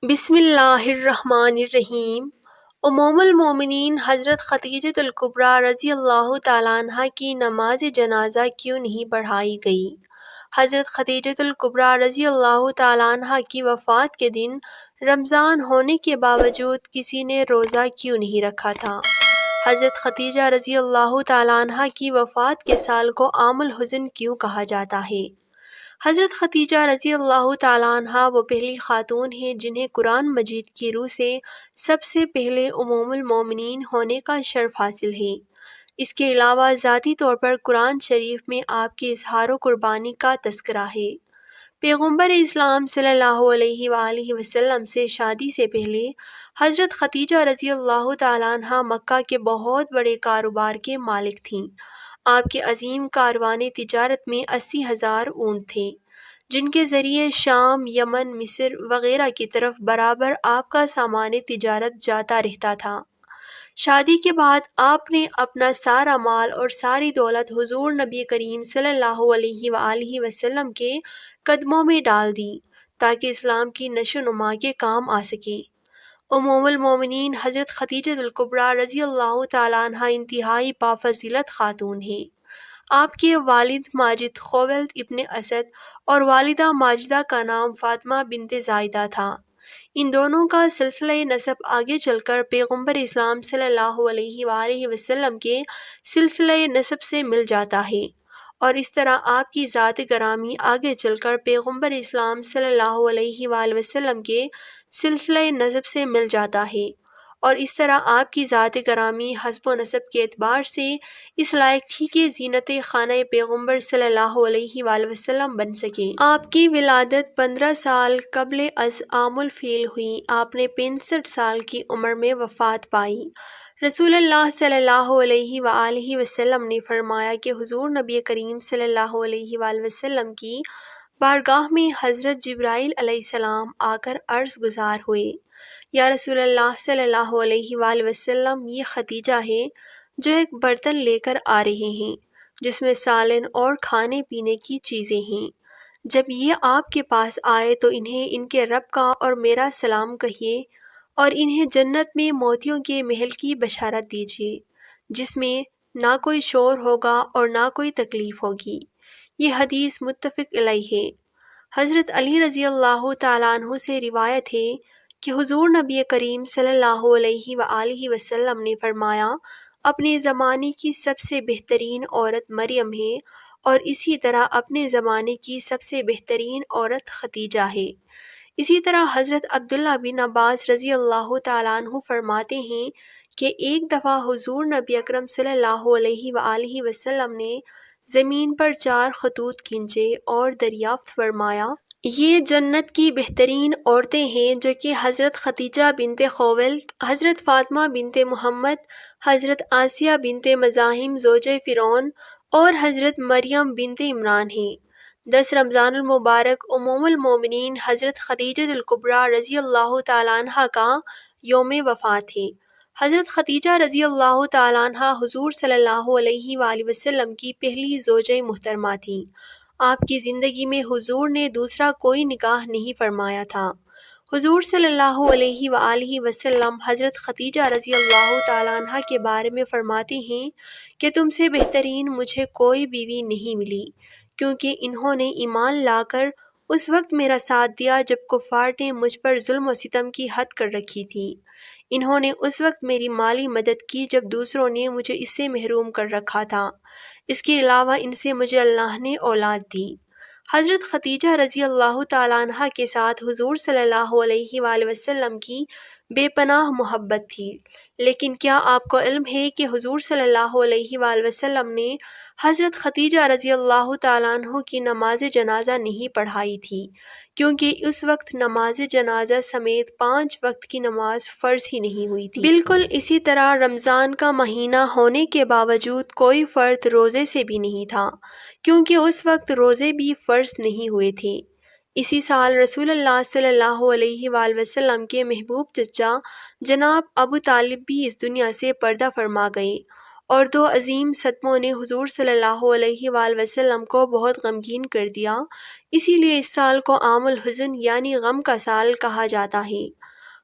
بسم اللہ الرحمن الرحیم۔ ام المومنین حضرت خدیجہ الکبریٰ رضی اللہ تعالیٰ عنہ کی نماز جنازہ کیوں نہیں پڑھائی گئی؟ حضرت خدیجہ الکبریٰ رضی اللہ تعالیٰ عنہ کی وفات کے دن رمضان ہونے کے باوجود کسی نے روزہ کیوں نہیں رکھا تھا؟ حضرت خدیجہ رضی اللہ تعالیٰ عنہ کی وفات کے سال کو عام الحزن کیوں کہا جاتا ہے؟ حضرت خدیجہ رضی اللہ تعالیٰ عنہ وہ پہلی خاتون ہیں جنہیں قرآن مجید کی روح سب سے پہلے ام المومنین ہونے کا شرف حاصل ہے۔ اس کے علاوہ ذاتی طور پر قرآن شریف میں آپ کے اظہار و قربانی کا تذکرہ ہے۔ پیغمبر اسلام صلی اللہ علیہ وآلہ وسلم سے شادی سے پہلے حضرت خدیجہ رضی اللہ تعالیٰ عنہ مکہ کے بہت بڑے کاروبار کے مالک تھیں۔ آپ کے عظیم کاروان تجارت میں 80,000 اونٹ تھے، جن کے ذریعے شام، یمن، مصر وغیرہ کی طرف برابر آپ کا سامان تجارت جاتا رہتا تھا۔ شادی کے بعد آپ نے اپنا سارا مال اور ساری دولت حضور نبی کریم صلی اللہ علیہ وآلہ وسلم کے قدموں میں ڈال دی تاکہ اسلام کی نشو و نما کے کام آ سکے۔ ام المومنین حضرت خدیجہ الکبریٰ رضی اللہ تعالیٰ عنہ انتہائی بافضیلت خاتون ہیں۔ آپ کے والد ماجد خویلد ابن اسد اور والدہ ماجدہ کا نام فاطمہ بنت زائدہ تھا۔ ان دونوں کا سلسلہ نسب آگے چل کر پیغمبر اسلام صلی اللہ علیہ وآلہ وسلم کے سلسلہ نسب سے مل جاتا ہے، اور اس طرح آپ کی ذات گرامی آگے چل کر پیغمبر اسلام صلی اللہ علیہ وآلہ وسلم کے سلسلہ نسب سے مل جاتا ہے، اور اس طرح آپ کی ذات گرامی حسب و نسب کے اعتبار سے اس لائق تھی کہ زینت خانہ پیغمبر صلی اللہ علیہ وآلہ وسلم بن سکے۔ آپ کی ولادت 15 سال قبل از عام الفیل ہوئی۔ آپ نے 65 سال کی عمر میں وفات پائی۔ رسول اللہ صلی اللہ علیہ وآلہ وسلم نے فرمایا کہ حضور نبی کریم صلی اللہ علیہ وآلہ وسلم کی بارگاہ میں حضرت جبرائیل علیہ السلام آ کر عرض گزار ہوئے، یا رسول اللہ صلی اللہ علیہ وآلہ وسلم، یہ خدیجہ ہے جو ایک برتن لے کر آ رہے ہیں جس میں سالن اور کھانے پینے کی چیزیں ہیں۔ جب یہ آپ کے پاس آئے تو انہیں ان کے رب کا اور میرا سلام کہیے، اور انہیں جنت میں موتیوں کے محل کی بشارت دیجیے جس میں نہ کوئی شور ہوگا اور نہ کوئی تکلیف ہوگی۔ یہ حدیث متفق علیہ ہے۔ حضرت علی رضی اللہ تعالیٰ عنہ سے روایت ہے کہ حضور نبی کریم صلی اللہ علیہ وآلہ وسلم نے فرمایا، اپنے زمانے کی سب سے بہترین عورت مریم ہے، اور اسی طرح اپنے زمانے کی سب سے بہترین عورت خدیجہ ہے۔ اسی طرح حضرت عبداللہ بن عباس رضی اللہ تعالیٰ عنہ فرماتے ہیں کہ ایک دفعہ حضور نبی اکرم صلی اللہ علیہ وآلہ وسلم نے زمین پر 4 خطوط کھینچے اور دریافت فرمایا، یہ جنت کی بہترین عورتیں ہیں جو کہ حضرت خدیجہ بنت خویلد، حضرت فاطمہ بنت محمد، حضرت آسیہ بنت مزاحم زوجہ فرعون اور حضرت مریم بنت عمران ہیں۔ 10 رمضان المبارک ام المومنین حضرت خدیجہ الکبریٰ رضی اللہ تعالیٰ عنہ کا یوم وفات ہے۔ حضرت خدیجہ رضی اللہ تعالیٰ عنہ حضور صلی اللہ علیہ وآلہ وسلم کی پہلی زوجہ محترمہ تھیں۔ آپ کی زندگی میں حضور نے دوسرا کوئی نکاح نہیں فرمایا تھا۔ حضور صلی اللہ علیہ وآلہ وسلم حضرت خدیجہ رضی اللہ تعالیٰ عنہ کے بارے میں فرماتے ہیں کہ تم سے بہترین مجھے کوئی بیوی نہیں ملی، کیونکہ انہوں نے ایمان لا کر اس وقت میرا ساتھ دیا جب کفار نے مجھ پر ظلم و ستم کی حد کر رکھی تھی۔ انہوں نے اس وقت میری مالی مدد کی جب دوسروں نے مجھے اس سے محروم کر رکھا تھا۔ اس کے علاوہ ان سے مجھے اللہ نے اولاد دی۔ حضرت خدیجہ رضی اللہ تعالیٰ عنہ کے ساتھ حضور صلی اللہ علیہ وآلہ وسلم کی بے پناہ محبت تھی، لیکن کیا آپ کو علم ہے کہ حضور صلی اللہ علیہ وآلہ وسلم نے حضرت خدیجہ رضی اللہ تعالیٰ عنہ کی نماز جنازہ نہیں پڑھائی تھی، کیونکہ اس وقت نماز جنازہ سمیت 5 وقت کی نماز فرض ہی نہیں ہوئی تھی۔ بالکل اسی طرح رمضان کا مہینہ ہونے کے باوجود کوئی فرد روزے سے بھی نہیں تھا، کیونکہ اس وقت روزے بھی فرض نہیں ہوئے تھے۔ اسی سال رسول اللہ صلی اللہ علیہ وآلہ وسلم کے محبوب چچا جناب ابو طالب بھی اس دنیا سے پردہ فرما گئے، اور 2 عظیم صدموں نے حضور صلی اللہ علیہ وآلہ وسلم کو بہت غمگین کر دیا، اسی لیے اس سال کو عام الحزن یعنی غم کا سال کہا جاتا ہے۔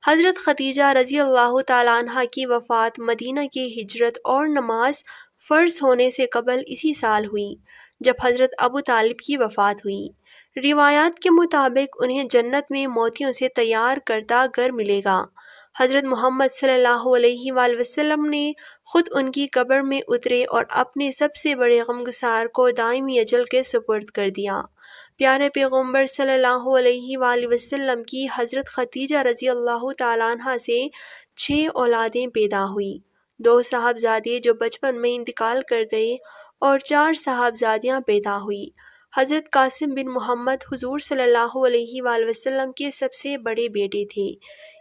حضرت خدیجہ رضی اللہ تعالیٰ عنہ کی وفات مدینہ کی ہجرت اور نماز فرض ہونے سے قبل اسی سال ہوئی جب حضرت ابو طالب کی وفات ہوئی۔ روایات کے مطابق انہیں جنت میں موتیوں سے تیار کردہ گھر ملے گا۔ حضرت محمد صلی اللہ علیہ وآلہ وسلم نے خود ان کی قبر میں اترے اور اپنے سب سے بڑے غمگسار کو دائمی اجل کے سپرد کر دیا۔ پیارے پیغمبر صلی اللہ علیہ وآلہ وسلم کی حضرت خدیجہ رضی اللہ تعالیٰ عنہ سے 6 اولادیں پیدا ہوئیں، 2 صاحبزادے جو بچپن میں انتقال کر گئے اور 4 صاحبزادیاں پیدا ہوئیں۔ حضرت قاسم بن محمد حضور صلی اللہ علیہ وآلہ وسلم کے سب سے بڑے بیٹے تھے،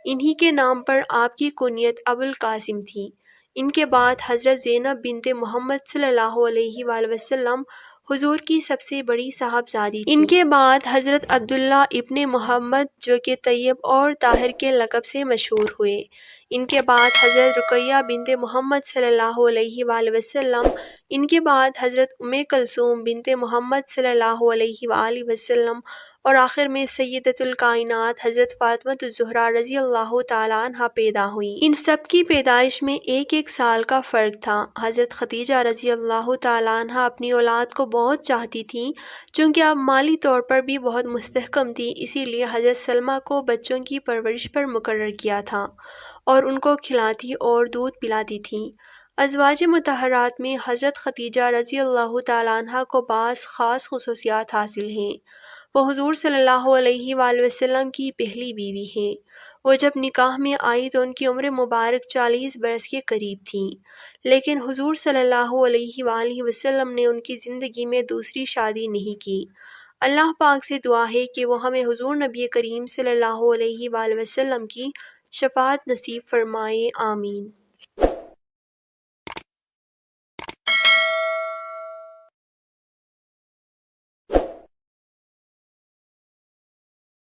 انہی کے نام پر آپ کی کنیت ابو القاسم تھی۔ ان کے بعد حضرت زینب بنت محمد صلی اللہ علیہ وآلہ وسلم حضور کی سب سے بڑی صاحبزادی تھی۔ ان کے بعد حضرت عبداللہ ابن محمد جو کہ طیب اور طاہر کے لقب سے مشہور ہوئے۔ ان کے بعد حضرت رقیہ بنت محمد صلی اللہ علیہ وآلہ وسلم۔ ان کے بعد حضرت کلثوم بنت محمد صلی اللہ علیہ وآلہ وسلم، اور آخر میں سیدۃ الکائنات حضرت فاطمہ الزہرا رضی اللہ تعالیٰ عنہ پیدا ہوئیں۔ ان سب کی پیدائش میں 1 سال کا فرق تھا۔ حضرت خدیجہ رضی اللہ تعالیٰ عنہ اپنی اولاد کو بہت چاہتی تھیں، چونکہ اب مالی طور پر بھی بہت مستحکم تھی، اسی لیے حضرت سلمہ کو بچوں کی پرورش پر مقرر کیا تھا اور ان کو کھلاتی اور دودھ پلاتی تھیں۔ ازواج مطہرات میں حضرت خدیجہ رضی اللہ تعالیٰ عنہ کو بعض خاص خصوصیات حاصل ہیں۔ وہ حضور صلی اللہ علیہ وآلہ وسلم کی پہلی بیوی ہیں۔ وہ جب نکاح میں آئی تو ان کی عمر مبارک 40 برس کے قریب تھی، لیکن حضور صلی اللہ علیہ وآلہ وسلم نے ان کی زندگی میں دوسری شادی نہیں کی۔ اللہ پاک سے دعا ہے کہ وہ ہمیں حضور نبی کریم صلی اللہ علیہ وآلہ وسلم کی شفاعت نصیب فرمائے، آمین۔